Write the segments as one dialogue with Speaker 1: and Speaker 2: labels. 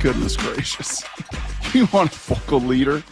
Speaker 1: Goodness gracious. You want a vocal leader?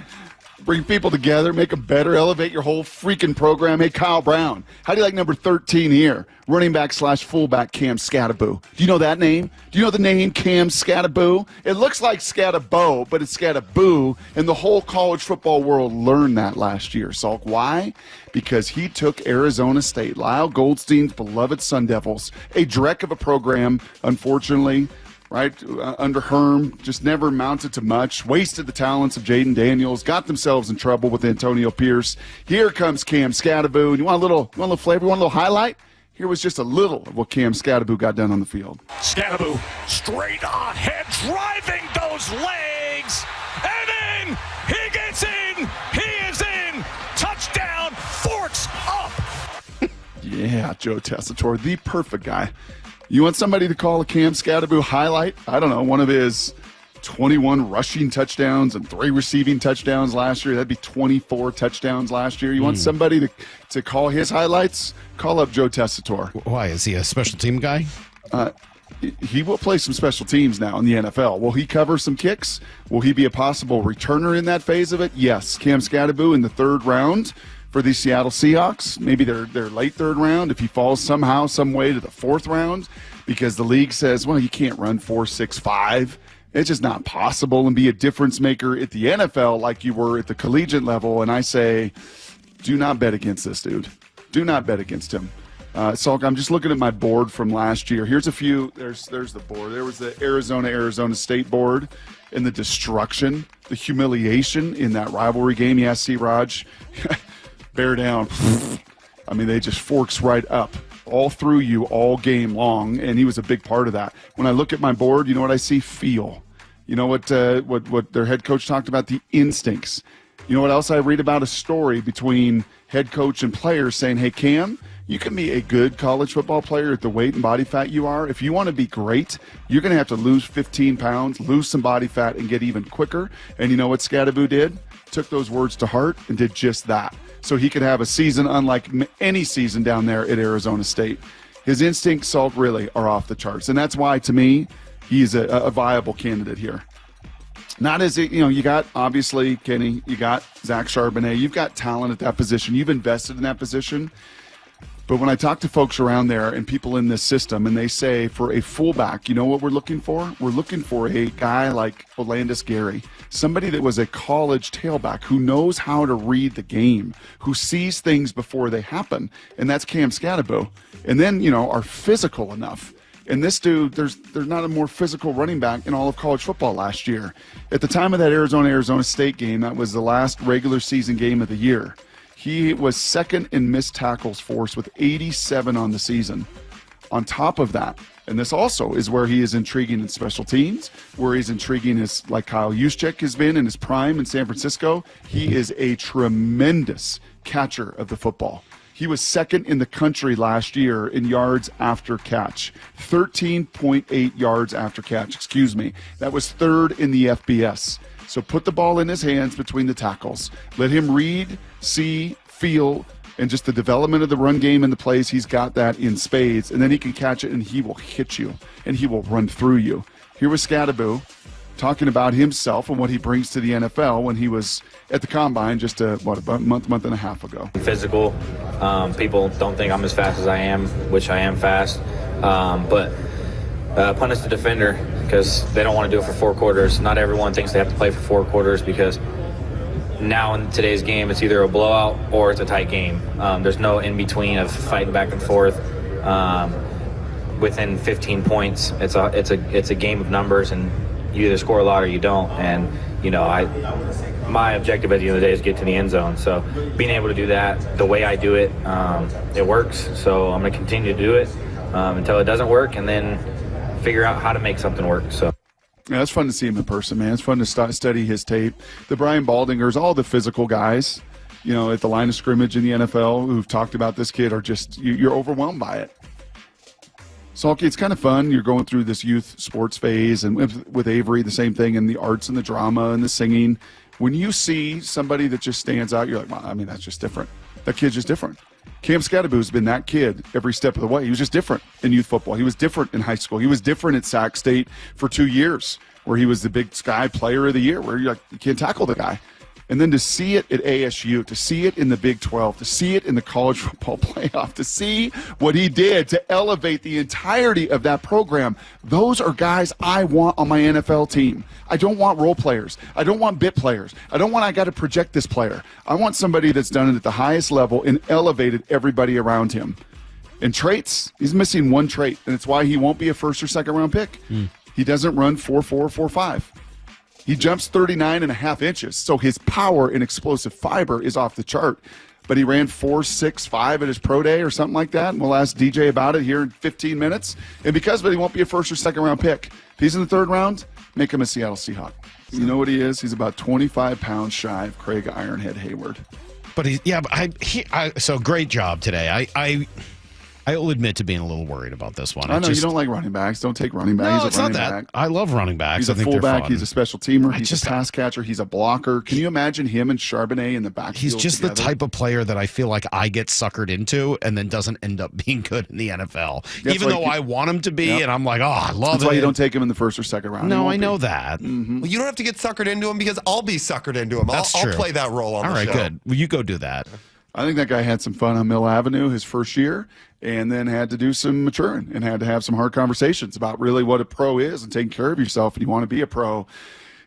Speaker 1: Bring people together, make them better, elevate your whole freaking program. Hey, Kyle Brown, how do you like number 13 here? Running back / fullback Cam Skattebo. Do you know that name? Do you know the name Cam Skattebo? It looks like Skattebo, but it's Skattebo, and the whole college football world learned that last year. Salk, why? Because he took Arizona State, Lyle Goldstein's beloved Sun Devils, a dreck of a program, unfortunately, right, under Herm, just never mounted to much, wasted the talents of Jaden Daniels, got themselves in trouble with Antonio Pierce. Here comes Cam Skattebo. And you want a little flavor, you want a little highlight? Here was just a little of what Cam Skattebo got done on the field.
Speaker 2: Skattebo straight on head, driving those legs, and then he gets in, he is in, touchdown, forks up.
Speaker 1: Yeah, Joe Tessitore, the perfect guy. You want somebody to call a Cam Skattebo highlight? I don't know, one of his 21 rushing touchdowns and 3 receiving touchdowns last year. That'd be 24 touchdowns last year. You want somebody to call his highlights? Call up Joe Tessitore.
Speaker 3: Why? Is he a special team guy?
Speaker 1: He will play some special teams now in the NFL. Will he cover some kicks? Will he be a possible returner in that phase of it? Yes. Cam Skattebo in the 3rd round for the Seattle Seahawks, maybe their late 3rd round, if he falls somehow, some way to the 4th round, because the league says, well, you can't run 4.65. It's just not possible and be a difference maker at the NFL like you were at the collegiate level. And I say, do not bet against this dude. Do not bet against him. Salk, I'm just looking at my board from last year. Here's a few. There's the board. There was the Arizona State board and the destruction, the humiliation in that rivalry game. Yeah, see, Raj. Bear down. I mean, they just forks right up all through you all game long, and he was a big part of that. When I look at my board, you know what I see? Feel. You know what their head coach talked about? The instincts. You know what else I read about? A story between head coach and players saying, hey, Cam, you can be a good college football player at the weight and body fat you are. If you want to be great, you're going to have to lose 15 pounds, lose some body fat, and get even quicker. And you know what Skattebo did? Took those words to heart and did just that. So he could have a season unlike any season down there at Arizona State. His instincts, Salk, really are off the charts. And that's why, to me, he's a viable candidate here. Not as, you got, obviously, Kenny, you got Zach Charbonnet. You've got talent at that position. You've invested in that position. But when I talk to folks around there and people in this system, and they say for a fullback, you know what we're looking for? We're looking for a guy like Olandis Gary, somebody that was a college tailback who knows how to read the game, who sees things before they happen, and that's Cam Skattebo. And then, are physical enough. And this dude, there's not a more physical running back in all of college football last year. At the time of that Arizona State game, that was the last regular season game of the year. He was 2nd in missed tackles force with 87 on the season. On top of that, and this also is where he is intriguing in special teams, where he's intriguing as like Kyle Juszczyk has been in his prime in San Francisco. He is a tremendous catcher of the football. He was 2nd in the country last year in yards after catch, 13.8 yards after catch, That was 3rd in the FBS. So put the ball in his hands between the tackles. Let him read, see, feel, and just the development of the run game and the plays, he's got that in spades. And then he can catch it, and he will hit you, and he will run through you. Here was Skattebo talking about himself and what he brings to the NFL when he was at the Combine just about a month and a half ago.
Speaker 4: Physical. People don't think I'm as fast as I am, which I am fast. But punish the defender because they don't want to do it for 4 quarters. Not everyone thinks they have to play for 4 quarters because now in today's game it's either a blowout or it's a tight game. There's no in-between of fighting back and forth. Within 15 points, it's a game of numbers, and you either score a lot or you don't. And my objective at the end of the day is get to the end zone. So being able to do that the way I do it, it works. So I'm going to continue to do it until it doesn't work, and then figure out how to make something work. So
Speaker 1: yeah, it's fun to see him in person, man. It's fun to study his tape. The Brian Baldingers, all the physical guys, at the line of scrimmage in the NFL who've talked about this kid are just, you're overwhelmed by it. Salky, it's kind of fun. You're going through this youth sports phase, and with Avery, the same thing, and the arts and the drama and the singing. When you see somebody that just stands out, you're like, well, that's just different. That kid's just different. Cam Skattebo's been that kid every step of the way. He was just different in youth football. He was different in high school. He was different at Sac State for 2 years, where he was the Big Sky Player of the Year, where you're like, you can't tackle the guy. And then to see it at ASU, to see it in the Big 12, to see it in the college football playoff, to see what he did to elevate the entirety of that program, those are guys I want on my NFL team. I don't want role players. I don't want bit players. I don't want I got to project this player. I want somebody that's done it at the highest level and elevated everybody around him. And traits, he's missing one trait, and it's why he won't be a first or second round pick. He doesn't run 4.4, 4.5. He jumps 39.5 inches, so his power and explosive fiber is off the chart. But he ran 4.65 at his pro day or something like that, and we'll ask DJ about it here in 15 minutes. And because of it, he won't be a first or second round pick. If he's in the third round, make him a Seattle Seahawk. You know what he is? He's about 25 pounds shy of Craig Ironhead Hayward.
Speaker 3: But so great job today. I will admit to being a little worried about this one.
Speaker 1: I know you don't like running backs. Don't take running back.
Speaker 3: No,
Speaker 1: he's a
Speaker 3: it's not
Speaker 1: running
Speaker 3: that.
Speaker 1: back.
Speaker 3: I love running backs.
Speaker 1: He's a
Speaker 3: I think they're
Speaker 1: fullback.
Speaker 3: fun.
Speaker 1: He's a special teamer. He's a pass catcher. He's a blocker. Can you imagine him and Charbonnet in the backfield
Speaker 3: He's just
Speaker 1: together?
Speaker 3: the type of player that I feel like I get suckered into and then doesn't end up being good in the NFL. Even though I want him to be, and I'm like, I love it.
Speaker 1: That's why you don't take him in the first or second round.
Speaker 3: No, I know that.
Speaker 5: Well, you don't have to get suckered into him because I'll be suckered into him.
Speaker 3: That's
Speaker 5: I'll
Speaker 3: true.
Speaker 5: play that role on
Speaker 3: All
Speaker 5: the
Speaker 3: right,
Speaker 5: show.
Speaker 3: good. Well, you go do that.
Speaker 1: I think that guy had some fun on Mill Avenue his first year and then had to do some maturing and had to have some hard conversations about really what a pro is and taking care of yourself, and you want to be a pro.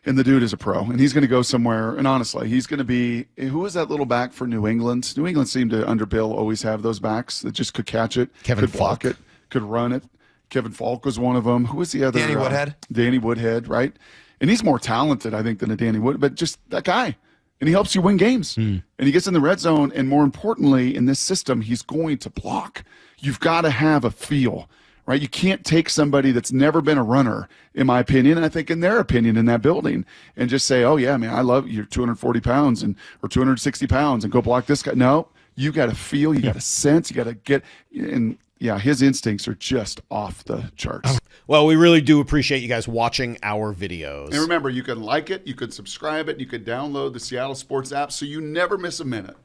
Speaker 1: And the dude is a pro, and he's going to go somewhere. And honestly, he's going to be – who was that little back for New England? New England seemed to, under Bill, always have those backs that just could catch it,
Speaker 3: Kevin
Speaker 1: could block
Speaker 3: Falk.
Speaker 1: it, could run it. Kevin Falk was one of them. Who was the other?
Speaker 5: Danny Woodhead.
Speaker 1: Danny Woodhead, right? And he's more talented, I think, than a Danny Wood, but just that guy. And he helps you win games. And he gets in the red zone. And more importantly, in this system, he's going to block. You've got to have a feel, right? You can't take somebody that's never been a runner, in my opinion, and I think in their opinion in that building, and just say, oh, yeah, man, I love you. You're 240 pounds or 260 pounds and go block this guy. No, you got to feel. You got to sense. You got to get – and, yeah, his instincts are just off the charts.
Speaker 6: Well, we really do appreciate you guys watching our videos.
Speaker 1: And remember, you can like it, you can subscribe it, you can download the Seattle Sports app so you never miss a minute.